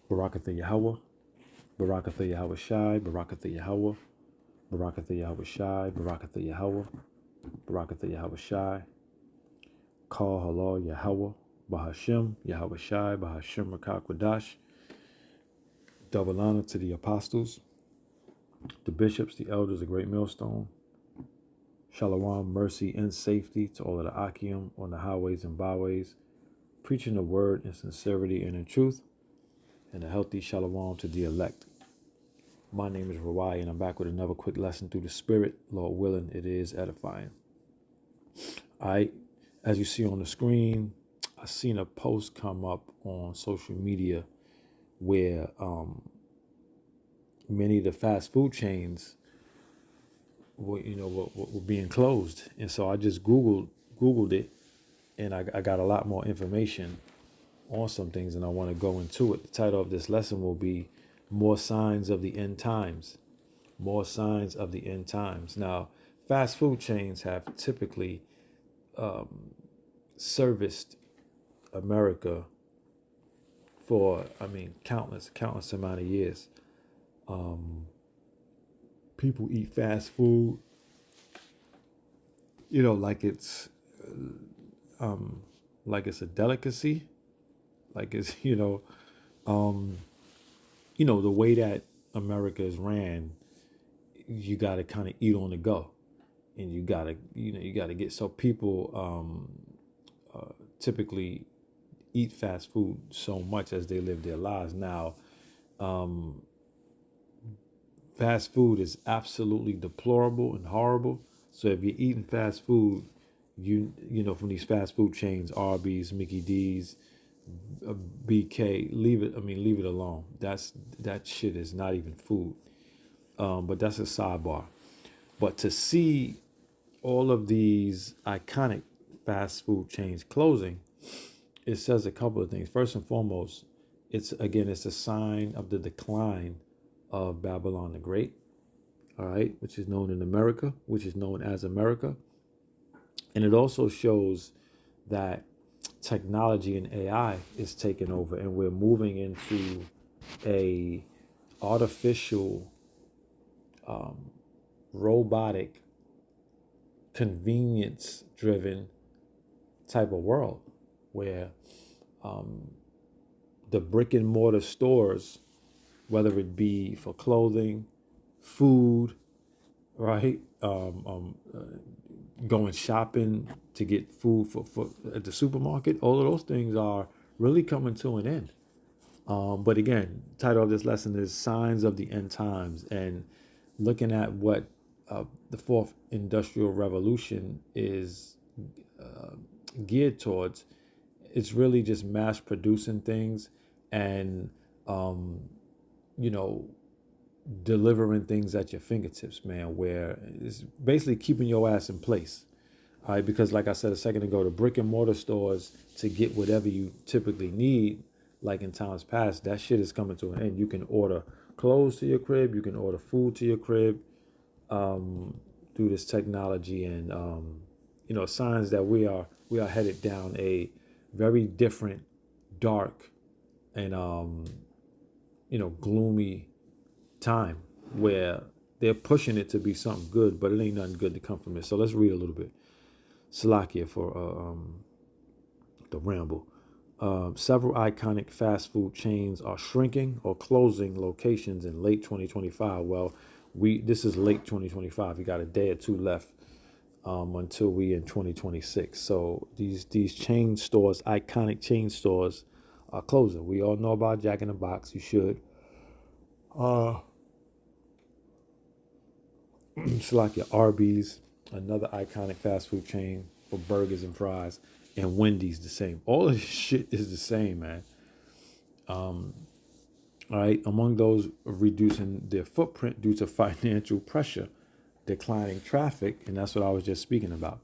Barakatha Yahweh, Barakatha Yahweh Shai, Barakatha Yahweh, Barakatha Yahweh Shai, Barakatha Yahweh, Barakatha Yahweh Shai, Kal Halal Yahweh, Bahashim, Yahweh Shai, Bahashim Rakak Wadash. Double honor to the apostles, the bishops, the elders, the great millstone. Shalom, mercy, and safety to all of the Akim on the highways and byways, preaching the word in sincerity and in truth, and a healthy shalom to the elect. My name is Rawai, and I'm back with another quick lesson through the Spirit. Lord willing, it is edifying. All right, as you see on the screen, I seen a post come up on social media where many of the fast food chains were being closed, and so I just googled it, and I got a lot more information on some things, and I want to go into it. The title of this lesson will be More Signs of the End Times. More Signs of the End Times. Now, fast food chains have typically serviced America for, countless amount of years. People eat fast food, like it's a delicacy, like it's the way that America is ran. You got to kind of eat on the go, and you got to get, so people typically eat fast food so much as they live their lives. Now, fast food is absolutely deplorable and horrible. So if you're eating fast food, from these fast food chains, Arby's, Mickey D's, BK, leave it alone. That shit is not even food. But that's a sidebar. But to see all of these iconic fast food chains closing, it says a couple of things. First and foremost, it's a sign of the decline of Babylon the Great, all right, which is known in America, which is known as America. And it also shows that technology and AI is taking over, and we're moving into a artificial, robotic, convenience-driven type of world where the brick and mortar stores, whether it be for clothing, food, right, going shopping to get food for at the supermarket, all of those things are really coming to an end. But again, the title of this lesson is Signs of the End Times, and looking at what the fourth industrial revolution is geared towards. It's really just mass producing things and, delivering things at your fingertips, man, where it's basically keeping your ass in place. All right, because like I said a second ago, the brick and mortar stores, to get whatever you typically need, like in times past, that shit is coming to an end. You can order clothes to your crib, you can order food to your crib through this technology, and signs that we are headed down a very different, dark, and gloomy time where they're pushing it to be something good, but it ain't nothing good to come from it. So let's read a little bit. Salakia for the ramble. Several iconic fast food chains are shrinking or closing locations in late 2025. Well, this is late 2025. You got a day or two left until we in 2026. So these chain stores, iconic chain stores, are closing. We all know about Jack in the Box. You should. It's like your Arby's, another iconic fast food chain for burgers and fries, and Wendy's the same. All of this shit is the same, man. All right. Among those reducing their footprint due to financial pressure, declining traffic, and that's what I was just speaking about,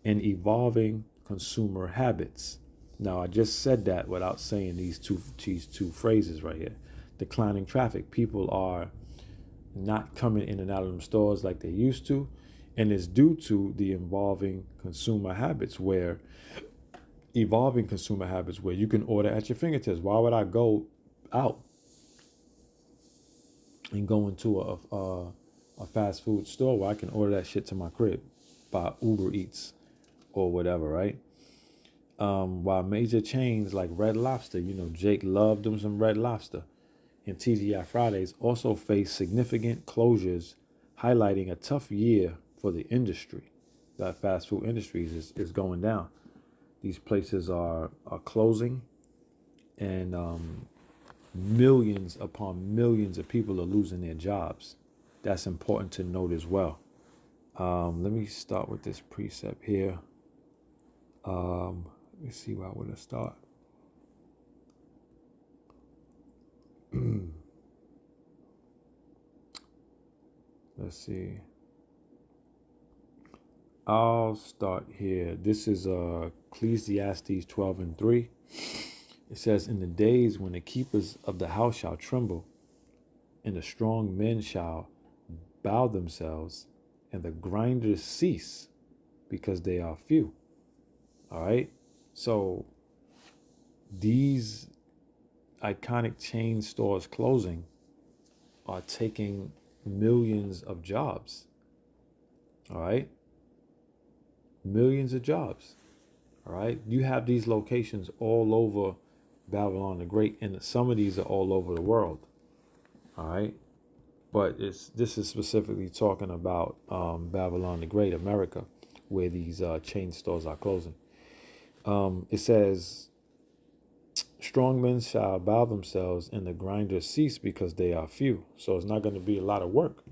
and evolving consumer habits. Now, I just said that without saying these two phrases right here. Declining traffic. People are not coming in and out of them stores like they used to, and it's due to the evolving consumer habits where you can order at your fingertips. Why would I go out and go into a fast food store where I can order that shit to my crib by Uber Eats or whatever, right? While major chains like Red Lobster, Jake loved them some Red Lobster, and TGI Fridays also face significant closures, highlighting a tough year for the industry. That fast food industry is going down. These places are closing, and millions upon millions of people are losing their jobs. That's important to note as well. Let me start with this precept here. Let's see where I want to start. Let's see. I'll start here. This is Ecclesiastes 12:3. It says, "In the days when the keepers of the house shall tremble, and the strong men shall bow themselves, and the grinders cease, because they are few." All right? So these iconic chain stores closing are taking millions of jobs. All right? Millions of jobs. All right? You have these locations all over Babylon the Great, and some of these are all over the world. All right? But this is specifically talking about Babylon the Great, America, where these chain stores are closing. It says, "Strong men shall bow themselves, and the grinders cease, because they are few." So it's not going to be a lot of work.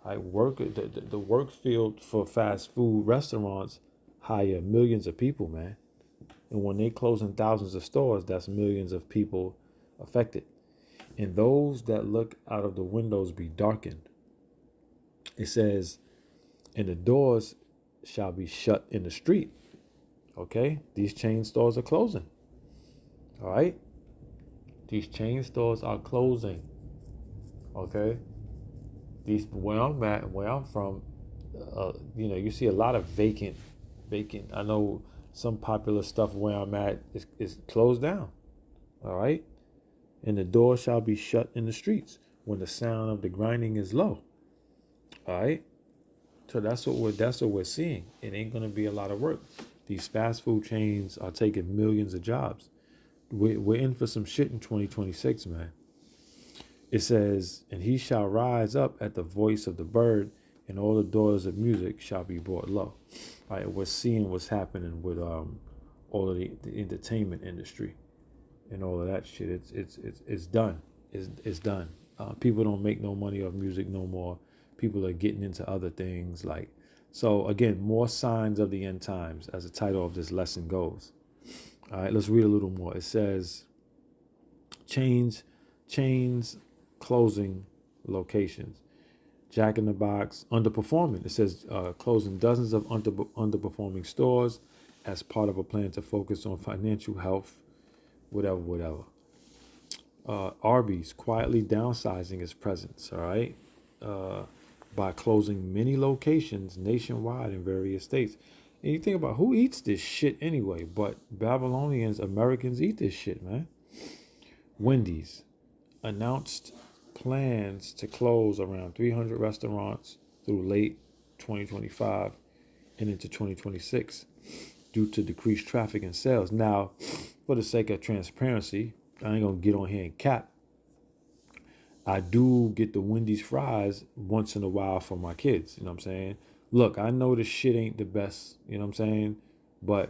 Right? The work field for fast food restaurants hire millions of people, man. And when they closing thousands of stores, that's millions of people affected. "And those that look out of the windows be darkened." It says, "And the doors shall be shut in the street." Okay? These chain stores are closing. All right? These chain stores are closing. Okay? Where I'm at, where I'm from, you see a lot of vacant. I know some popular stuff where I'm at is closed down. All right? "And the door shall be shut in the streets when the sound of the grinding is low." All right? So that's what we're seeing. It ain't gonna be a lot of work. These fast food chains are taking millions of jobs. We're in for some shit in 2026, man. It says, "And he shall rise up at the voice of the bird, and all the daughters of music shall be brought low." All right, we're seeing what's happening with all of the entertainment industry and all of that shit. It's done. It's done. People don't make no money off music no more. People are getting into other things. So again, more signs of the end times, as the title of this lesson goes. All right, let's read a little more. It says, chains closing locations. Jack in the Box underperforming. It says closing dozens of underperforming stores as part of a plan to focus on financial health, whatever. Arby's quietly downsizing its presence, all right, by closing many locations nationwide in various states. And you think about who eats this shit anyway, but Babylonians, Americans eat this shit, man. Wendy's announced plans to close around 300 restaurants through late 2025 and into 2026 due to decreased traffic and sales. Now, for the sake of transparency, I ain't gonna get on here and cap. I do get the Wendy's fries once in a while for my kids. You know what I'm saying? Look, I know this shit ain't the best. You know what I'm saying? But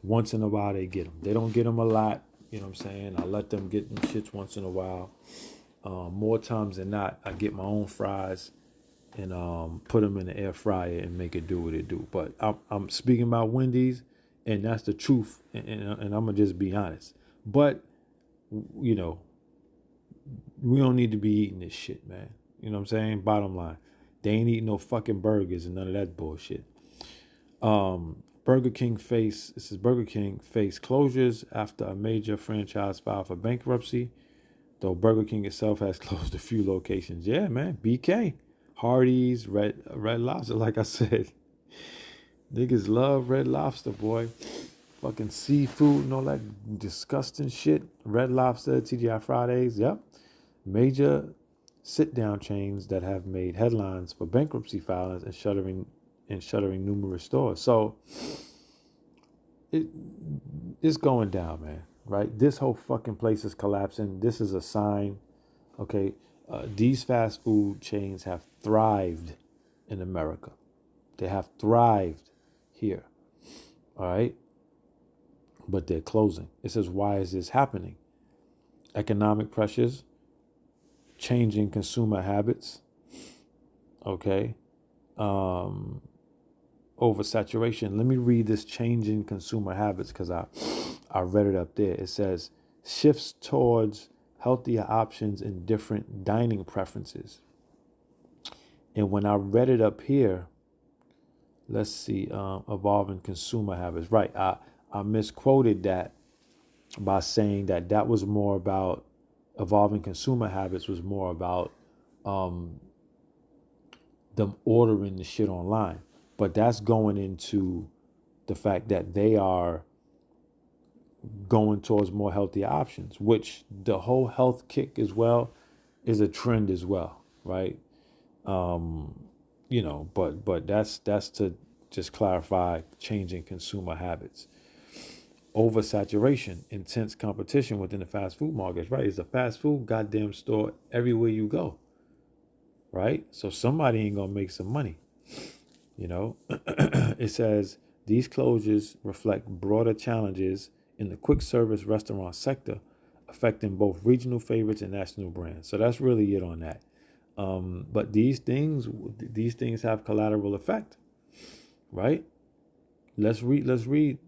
once in a while they get them. They don't get them a lot. You know what I'm saying? I let them get them shits once in a while. More times than not, I get my own fries and put them in the air fryer and make it do what it do. But I'm speaking about Wendy's, and that's the truth. And I'm gonna just be honest. But we don't need to be eating this shit, man. You know what I'm saying? Bottom line, they ain't eating no fucking burgers and none of that bullshit. Burger King face closures after a major franchise filed for bankruptcy, though Burger King itself has closed a few locations. Yeah, man. BK, Hardee's, Red Lobster, like I said. Niggas love Red Lobster, boy. Fucking seafood and all that disgusting shit. Red Lobster, TGI Fridays, yep. Major sit-down chains that have made headlines for bankruptcy filings and shuttering numerous stores. So it's going down, man. Right? This whole fucking place is collapsing. This is a sign. Okay, these fast food chains have thrived in America. They have thrived here. All right, but they're closing. It says, why is this happening? Economic pressures, changing consumer habits. Okay. Oversaturation. Let me read this changing consumer habits because I read it up there. It says shifts towards healthier options and different dining preferences. And when I read it up here, let's see, evolving consumer habits. Right. I misquoted that by saying that was more about evolving consumer habits was more about them ordering the shit online. But that's going into the fact that they are going towards more healthy options, which the whole health kick as well is a trend as well, right? But that's to just clarify changing consumer habits. Oversaturation, intense competition within the fast food markets, right? It's a fast food goddamn store everywhere you go, right? So somebody ain't gonna make some money. It says these closures reflect broader challenges in the quick service restaurant sector, affecting both regional favorites and national brands. So that's really it on that. But these things have collateral effect, right? Let's read 2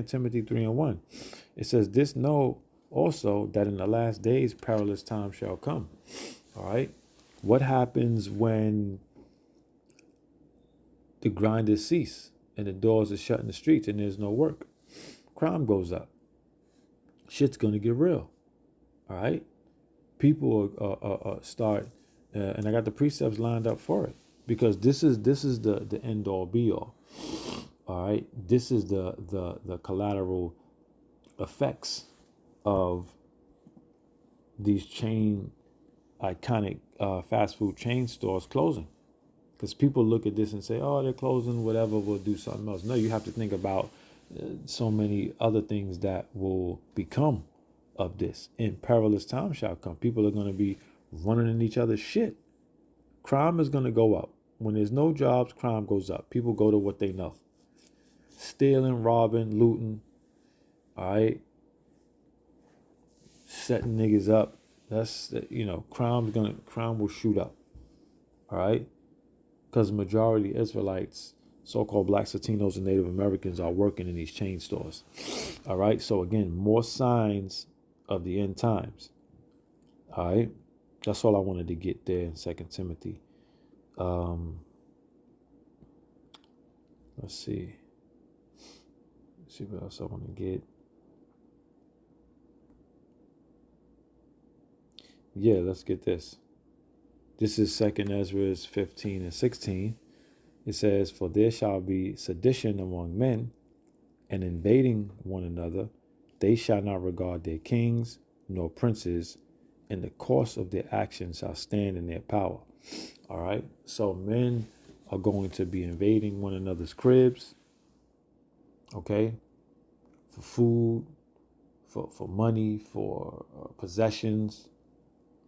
Timothy 3:1. It says, this know also that in the last days perilous times shall come. All right. What happens when the grinders cease and the doors are shut in the streets and there's no work? Crime goes up. Shit's going to get real. All right. People start, and I got the precepts lined up for it, because this is the end all be all. All right. This is the collateral effects of these iconic fast food chain stores closing. Because people look at this and say, oh, they're closing, whatever, we'll do something else. No, you have to think about so many other things that will become of this. And perilous times shall come. People are going to be running in each other's shit. Crime is going to go up. When there's no jobs, crime goes up. People go to what they know. Stealing, robbing, looting, all right? Setting niggas up. That's, crime will shoot up, all right? Because the majority of Israelites, so-called blacks, Latinos, and Native Americans are working in these chain stores. All right. So again, more signs of the end times. All right. That's all I wanted to get there in 2 Timothy. Let's see. Let's see what else I want to get. Yeah, let's get this. This is 2 Ezra 15 and 16. It says, for there shall be sedition among men, and invading one another. They shall not regard their kings nor princes, and the course of their actions shall stand in their power. All right. So men are going to be invading one another's cribs. Okay. For food, for money, for possessions.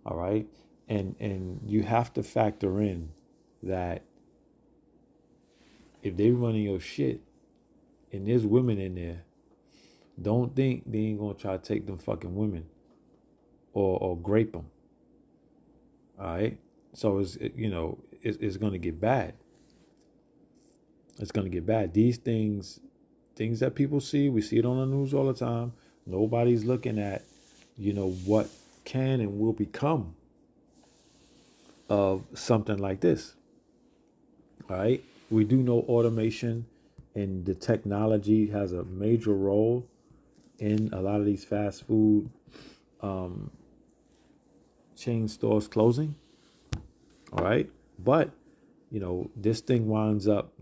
All right. And you have to factor in that if they running your shit and there's women in there, don't think they ain't gonna try to take them fucking women or grape them. All right. So it's gonna get bad. It's gonna get bad. These things that people see, we see it on the news all the time. Nobody's looking at, what can and will become of something like this. All right. We do know automation and the technology has a major role in a lot of these fast food chain stores closing. All right. But, this thing winds up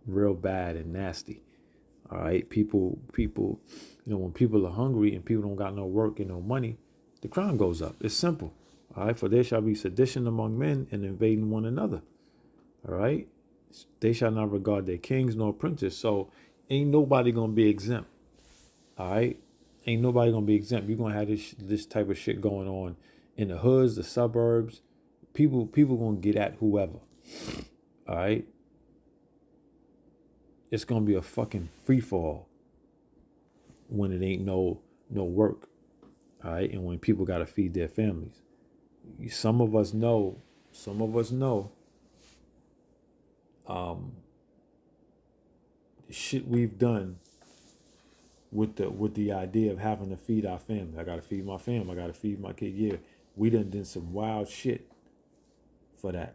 real bad and nasty. All right. People, when people are hungry and people don't got no work and no money, the crime goes up. It's simple. All right, for there shall be sedition among men and invading one another. All right, they shall not regard their kings nor princes. So ain't nobody gonna be exempt. All right, ain't nobody gonna be exempt. You're gonna have this type of shit going on in the hoods, the suburbs. People gonna get at whoever. All right, it's gonna be a fucking free fall when it ain't no work. All right, and when people gotta feed their families. Some of us know. Some of us know. The shit we've done with the idea of having to feed our family. I gotta feed my family. I gotta feed my kid. Yeah, we done some wild shit for that.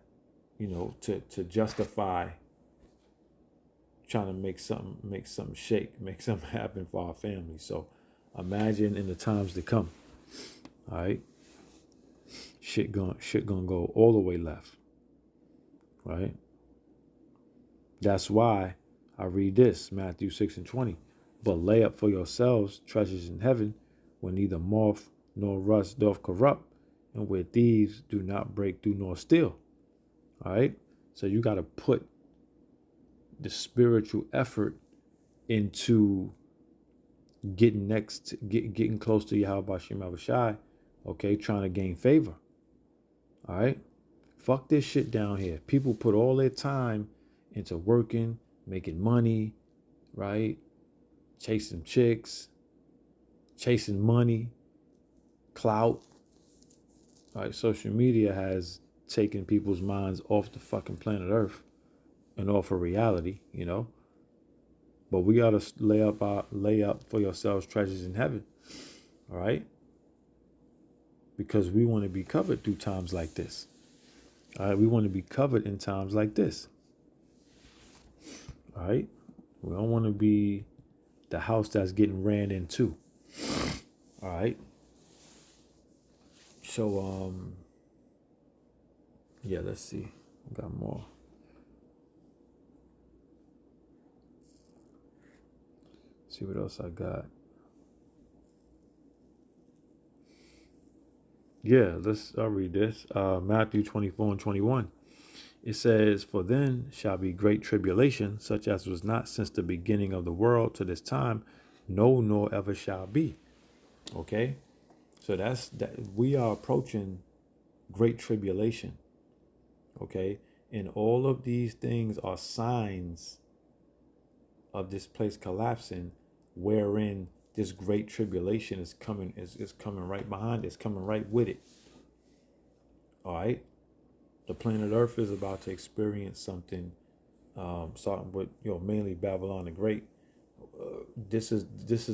To justify trying to make something shake, make something happen for our family. So imagine in the times to come. All right, shit gonna go all the way left. Right. That's why I read this, Matthew 6:20. But lay up for yourselves treasures in heaven, where neither moth nor rust doth corrupt, and where thieves do not break through nor steal. All right? So you got to put the spiritual effort into getting close to Yahweh Shem Abishai, okay, trying to gain favor. All right? Fuck this shit down here. People put all their time into working, making money, right? Chasing chicks, chasing money, clout. Right? Social media has taken people's minds off the fucking planet Earth and off of reality, But we gotta lay up for yourselves treasures in heaven. All right? Because we want to be covered through times like this. All right, we want to be covered in times like this. All right? We don't want to be the house that's getting ran into. All right? So, yeah, let's see. Got more. See what else I got. Yeah, I'll read this. Matthew 24:21. It says, for then shall be great tribulation, such as was not since the beginning of the world to this time, no, nor ever shall be. Okay? So that we are approaching great tribulation. Okay? And all of these things are signs of this place collapsing, wherein this great tribulation is coming right behind it. It's coming right with it. All right? The planet Earth is about to experience something, starting with mainly Babylon the Great. This is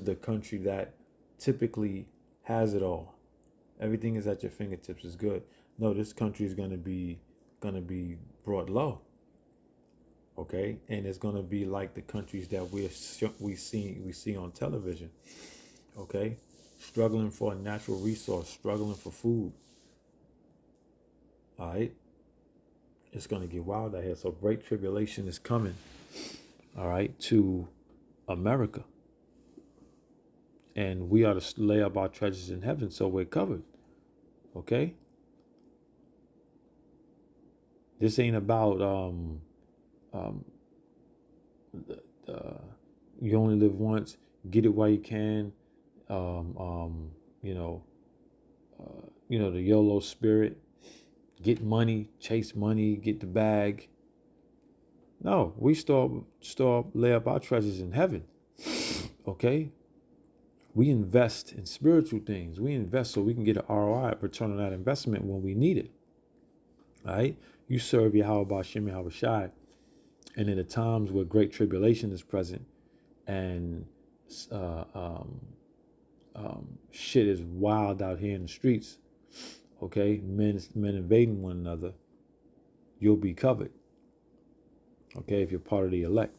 the country that typically has it all. Everything is at your fingertips. Is good. No, this country is gonna be brought low. Okay, and it's gonna be like the countries that we see on television. Okay, struggling for a natural resource, struggling for food. All right. It's going to get wild out here. So great tribulation is coming, all right, to America. And we ought to lay up our treasures in heaven so we're covered, okay? This ain't about you only live once, get it while you can, the YOLO spirit. Get money, chase money, get the bag. No, we lay up our treasures in heaven. Okay? We invest in spiritual things. We invest so we can get an ROI, return on that investment when we need it. All right? You serve Yahweh Shem Yahweh Shai. And in the times where great tribulation is present and shit is wild out here in the streets, okay, men invading one another, you'll be covered. Okay, if you're part of the elect.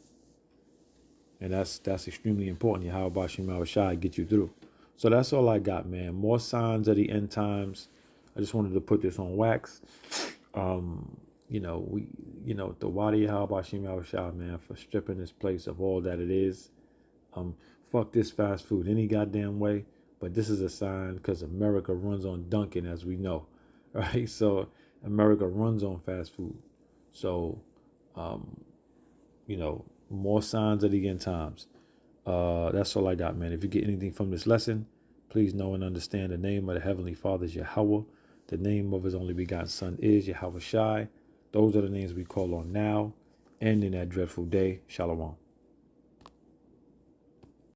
And that's extremely important. Yahweh Shem Yahweh Shai get you through. So that's all I got, man. More signs of the end times. I just wanted to put this on wax. The Wadi Yahweh Shem Yahweh Shai, man, for stripping this place of all that it is. Fuck this fast food any goddamn way. But this is a sign because America runs on Dunkin', as we know. right? So America runs on fast food. So, more signs of the end times. That's all I got, man. If you get anything from this lesson, please know and understand the name of the Heavenly Father is Yahweh. The name of his only begotten Son is Yahweh Shai. Those are the names we call on now and in that dreadful day. Shalom.